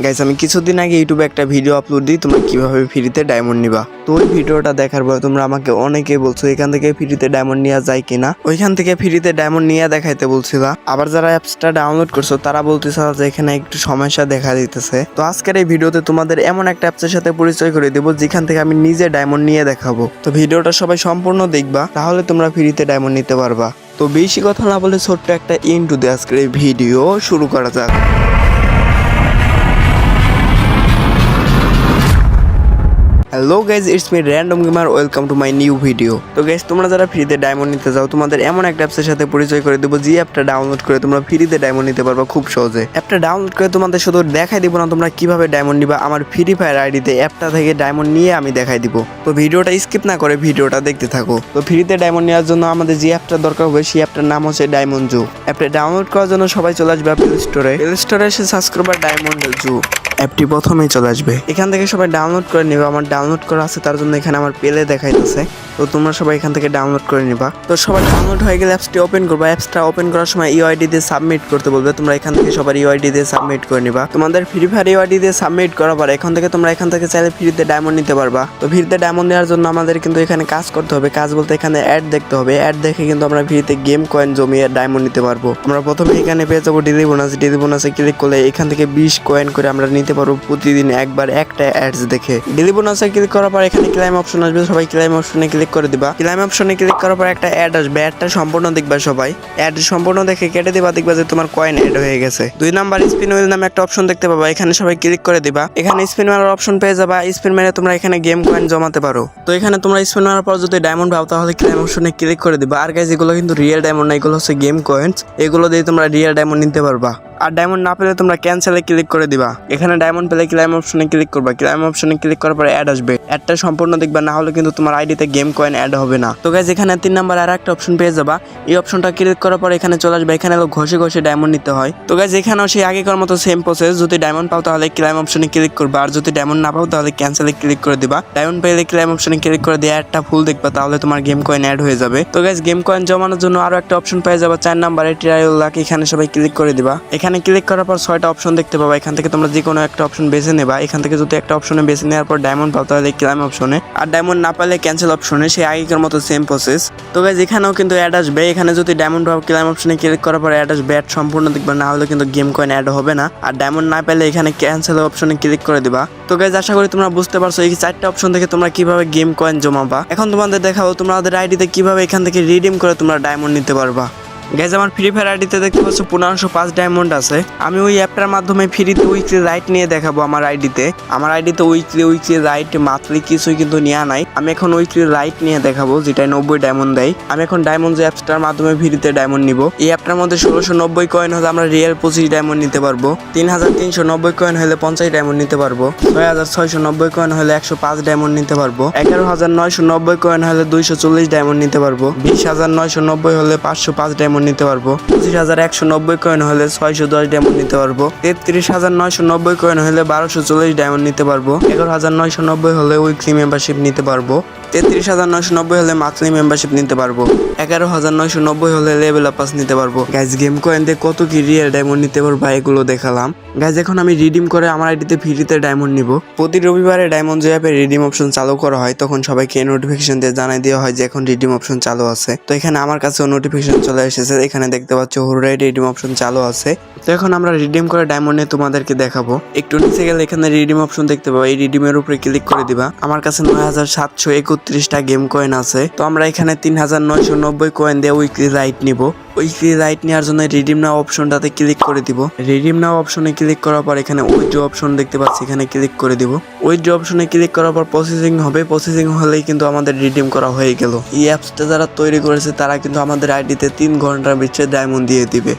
Guys আমি কিছুদিন আগে ইউটিউবে একটা ভিডিও আপলোড দিই তোমরা কিভাবে ফ্রিতে ডায়মন্ড নিবা। তো ওই ভিডিওটা দেখার পর তোমরা আমাকে অনেকে বলছো এখান থেকে ফ্রিতে ডায়মন্ড নেওয়া যায় কিনা, ওইখান থেকে ফ্রিতে ডায়মন্ড নিয়ে দেখাইতে বলছিলা। আবার যারা অ্যাপসটা ডাউনলোড করছো তারা বলতেছে যে এখানে একটু সমস্যা দেখা দিতেছে। তো আজকের এই ভিডিওতে তোমাদের এমন একটা অ্যাপসের সাথে পরিচয় করে দেবো যেখান থেকে আমি নিজে ডায়মন্ড নিয়ে দেখাবো। তো ভিডিওটা সবাই সম্পূর্ণ দেখবা, তাহলে তোমরা ফ্রিতে ডায়মন্ড নিতে পারবা। তো বেশি কথা না বলে ছোট্ট একটা ইন্ট্রো দিয়ে আজকের এই ভিডিও শুরু করা যাক। Hello guys, it's me random gamer, welcome to my new video. তো গাইজ তোমরা যারা ফ্রিতে ডায়মন্ড নিতে যাও তোমাদের এমন একটা অ্যাপসের সাথে পরিচয় করে দেবো যে অ্যাপটা ডাউনলোড করে তোমরা ফ্রিতে ডায়মন্ড নিতে পারবা খুব সহজে। অ্যাপটা ডাউনলোড করে তোমাদের শুধু দেখাই দিব না তোমরা কিভাবে ডায়মন্ড নিবা, আমার ফ্রি ফায়ার আইডিতে অ্যাপটা থেকে ডায়মন্ড নিয়ে আমি দেখাই দিব। তো ভিডিওটা স্কিপ না করে ভিডিওটা দেখতে থাকো। তো ফ্রিতে ডায়মন্ড নেওয়ার জন্য আমাদের যে অ্যাপটা দরকার হবে সেই অ্যাপটার নাম হচ্ছে ডায়মন্ড জু। অ্যাপটা ডাউনলোড করার জন্য সবাই চলে আসবে প্লে স্টোরে এসে সার্চ করবা ডায়মন্ড জু। অ্যাপটি প্রথমেই চলে আসবে, এখান থেকে সবাই ডাউনলোড করে নিবা। আমার ডাউনলোড করা আছে তার জন্য এখানে আমার পেলে দেখাইতেছে। তো তোমরা সবাই এখান থেকে ডাউনলোড করে নিবা। তো সবাই ডাউনলোড হয়ে গেলে অ্যাপসটি ওপেন করবা। অ্যাপসটা ওপেন করার সময় ইউআইডি দিয়ে সাবমিট করতে বলবে, তোমরা এখান থেকে সবার ইউআইডি দিয়ে সাবমিট করে নিবা। তোমাদের ফ্রি ফায়ার ইউআইডি দিয়ে সাবমিট করার পর এখন থেকে তোমরা এখান থেকে চাইলে ফ্রিতে ডায়মন্ড নিতে পারবা। তো ফ্রিতে ডায়মন্ড নেওয়ার জন্য আমাদের কিন্তু এখানে কাজ করতে হবে। কাজ বলতে এখানে অ্যাড দেখতে হবে। অ্যাড দেখে কিন্তু আমরা ফ্রিতে গেম কয়েন জমিয়ে ডায়মন্ড নিতে পারবো। আমরা প্রথমে এখানে পেয়ে যাবো ডেলি বোনাস। ডেলি বোনাসে ক্লিক করলে এখান থেকে 20 কয়েন করে আমরা নিতে পারবো প্রতিদিন একবার একটা অ্যাডস দেখে। ডেলি বোনাসে ক্লিক করার পর এখানে ক্লাইম অপশন আসবে, সবাই ক্লাইম অপশনে ক্লিক করে দিবা। ক্লাইম অপশনে ক্লিক করার পর একটা অ্যাড আসবে, অ্যাডটা সম্পূর্ণ দেখবা সবাই। অ্যাড সম্পূর্ণ দেখে কেটে দিবা, দেখবা যে তোমার কয়েন অ্যাড হয়ে গেছে। 2 নাম্বার স্পিন হুইল নামে একটা অপশন দেখতে পাবা, এখানে সবাই ক্লিক করে দিবা। এখানে স্পিন মারার অপশন পেয়ে যাবা। স্পিন মেরে তোমরা এখানে গেম কয়েন জমাতে পারো। তো এখানে তোমরা স্পিন মারার পর যদি ডায়মন্ড পাও তাহলে ক্লাইম অপশনে ক্লিক করে দিবা। আর গাইজ এগুলো কিন্তু রিয়েল ডায়মন্ড না, এগুলো হচ্ছে গেম কয়েন্স। এগুলো দিয়ে তোমরা রিয়েল ডায়মন্ড নিতে পারবা। আর ডায়মন্ড না পেলে তোমরা ক্যান্সেলে ক্লিক করে দিবা। এখানে ডায়মন্ড পেলে ক্লাইম অপশনে ক্লিক করবা। ক্লাইম অপশনে ক্লিক করার পরে অ্যাড আসবে, অ্যাডটা সম্পূর্ণ দেখবা, না হলে কিন্তু তোমার আইডিতে গেম কয়েন অ্যাড হবে না। তো গাইজ এখানে 3 নাম্বার আর একটা অপশন পেয়ে যাবা। এই অপশনটা ক্লিক করার পর এখানে চলে আসবে, এখানে ঘষে ঘষে ডায়মন্ড নিতে হয়। তো গাইজ এখানেও সেই আগেকার মতো সেম প্রসেস। যদি ডায়মন্ড পাও তাহলে ক্লাইম অপশনে ক্লিক করবা, আর যদি ডায়মন্ড না পাও তাহলে ক্যান্সেলে ক্লিক করে দিবা। ডায়মন্ড পেলে ক্লাইম অপশনে ক্লিক করে দিয়ে অ্যাডটা ফুল দেখবা, তাহলে তোমার গেম কয়েন অ্যাড হয়ে যাবে। তো গাইজ গেম কয়েন জমানোর জন্য আরো একটা অপশন পেয়ে যাবা 4 নাম্বারে ট্রায়াল লাক। এখানে সবাই ক্লিক করে দিবা। এখানে ক্লিক করার পর 6টা অপশন দেখতে পাবা। এখান থেকে তোমরা যে কোনো একটা অপশন বেছে নেবা। এখান থেকে যদি একটা অপশনে বেছে নেওয়ার পর ডায়মন্ড পাও তাহলে ক্লাইম অপশনে, আর ডায়মন্ড না পেলে ক্যান্সেল অপশনে, সেই আগেকার মতো সেম প্রসেস। তো গাইজ এখানেও কিন্তু অ্যাড আসবে। এখানে যদি ডায়মন্ড পাও ক্লাইম অপশনে ক্লিক করার পর অ্যাড আসবে, অ্যাড সম্পূর্ণ দেখবা, না হলে কিন্তু গেম কয়েন অ্যাড হবে না। আর ডায়মন্ড না পেলে এখানে ক্যান্সেল অপশনে ক্লিক করে দিবা। তো গাইজ আশা করি তোমরা বুঝতে পারছো এই 4টা অপশন থেকে তোমরা কিভাবে গেম কয়েন জমাবা। এখন তোমাদের দেখাবো তোমাদের আইডিতে কিভাবে এখান থেকে রিডিম করে তোমরা ডায়মন্ড নিতে পারবা। গাইজ আমার ফ্রি ফায়ার আইডিতে দেখতে পাচ্ছ 1505 ডায়মন্ড আছে। আমি ওই অ্যাপটার মাধ্যমে ফ্রিতে উইকলি রাইট নিয়ে দেখাবো আমার আইডিতে। আমার আইডিতে উইকলি রাইট মান্থলি কিছুই কিন্তু নেওয়া নাই। আমি এখন উইকলি রাইট নিয়ে দেখাবো, যেটা 90 ডায়মন্ড দেয়। আমি এখন ডায়মন্ড যে অ্যাপসটার মাধ্যমে ফ্রিতে ডায়মন্ড নিব। এই অ্যাপটার মধ্যে 1690 কয়েন হলে আমরা রিয়েল 25 ডায়মন্ড নিতে পারবো। 3390 কয়েন হলে 50 ডায়মন্ড নিতে পারবো। 6690 কয়েন হলে 105 ডায়মন্ড নিতে পারবো। 11990 কয়েন হলে 240 ডায়মন্ড নিতে পারবো। 20990 হলে 505 ডায়মন্ড নিতে পারবো। 25190 কয়েন হলে 610 ডায়মন্ড নিতে পারবো। 33990 কয়েন হলে 1240 ডায়মন্ড নিতে পারবো। 11990 হলে উইকলি মেম্বারশিপ নিতে পারবো। 33990 হলে মান্থলি মেম্বারশিপ নিতে পারবো। 11990 হলে লেভেল আপ পাস নিতে পারবো। গাইজ গেম কয়েন দিয়ে কত কি রিয়েল ডায়মন্ড নিতে পারবো এগুলো দেখালাম। গাইজ এখন আমি রিডিম করে আমার আইডিতে ফ্রিতে ডায়মন্ড নিব। প্রতি রবিবারে ডায়মন্ড যে অ্যাপে রিডিম অপশন চালু করা হয় তখন সবাইকে নোটিফিকেশন দিয়ে জানাই দেওয়া হয় যে এখন রিডিম অপশন চালু আছে। তো এখানে আমার কাছেও নোটিফিকেশন চলে এসেছে। এখানে দেখতে পাচ্ছ হুররাই রিডিম অপশন চালু আছে। তো এখন আমরা রিডিম করে ডায়মন্ড নিয়ে তোমাদেরকে দেখাবো। একটু নিচে গেলে এখানে রিডিম অপশন দেখতে পাবো, এই রিডিমের উপরে ক্লিক করে দিবা। আমার কাছে 9731টা গেম কয়েন আছে। তো আমরা এখানে 3990 কয়েন দিয়ে উইকলি রাইট নিব। উইকলি রাইট নেওয়ার জন্য রিডিম নাও অপশনটাতে ক্লিক করে দিব। রিডিম নাও অপশনে ক্লিক করার পর এখানে উইথড্র অপশন দেখতে পাচ্ছি, এখানে ক্লিক করে দিব। উইথড্র অপশনে ক্লিক করার পর প্রসেসিং হবে। প্রসেসিং হলেই কিন্তু আমাদের রিডিম করা হয়ে গেল। এই অ্যাপসটা যারা তৈরি করেছে তারা কিন্তু আমাদের আইডিতে 3 ঘন্টার ভিতরে ডায়মন্ড দিয়ে দিবে।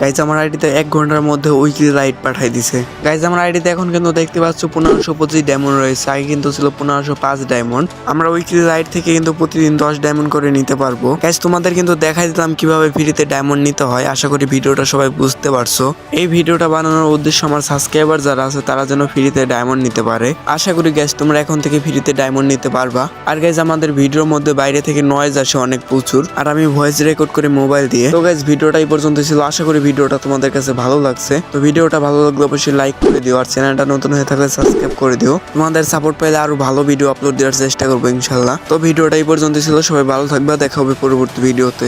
গাইজ আমার আইডিতে 1 ঘন্টার মধ্যে উইকলি রাইট পাঠাই দিছে। গাইজ আমার আইডিতে এখন কিন্তু দেখতে পাচ্ছ 1525 ডায়মন্ড রয়েছে। আগে কিন্তু ছিল 1505 ডায়মন্ড। আমরা উইকলি রাইট থেকে কিন্তু প্রতিদিন 10 ডায়মন্ড করে নিতে পারবো। গাইজ তোমাদের কিন্তু দেখাই দিলাম কিভাবে ফ্রিতে ডায়মন্ড নিতে হয়। আশা করি ভিডিওটা সবাই বুঝতে পারছো। এই ভিডিওটা বানানোর উদ্দেশ্য আমার সাবস্ক্রাইবার যারা আছে তারা যেন ফ্রিতে ডায়মন্ড নিতে পারে। আশা করি গাইজ তোমরা এখন থেকে ফ্রিতে ডায়মন্ড নিতে পারবা। আর গাইজ আমাদের ভিডিওর মধ্যে বাইরে থেকে নয়েজ আসে অনেক প্রচুর, আর আমি ভয়েস রেকর্ড করে মোবাইল দিয়ে। তো গাইজ ভিডিওটা এই পর্যন্ত ছিল। আশা করি ভিডিওটা তোমাদের কাছে ভালো লাগছে। তো ভিডিওটা ভালো লাগলে অবশ্যই লাইক করে দিও, আর চ্যানেলটা নতুন হয়ে থাকলে সাবস্ক্রাইব করে দিও। তোমাদের সাপোর্ট পেলে আরো ভালো ভিডিও আপলোড দেওয়ার চেষ্টা করবো ইনশাল্লাহ। তো ভিডিওটা এই পর্যন্ত ছিল, সবাই ভালো থাকবে, দেখা হবে পরবর্তী ভিডিওতে।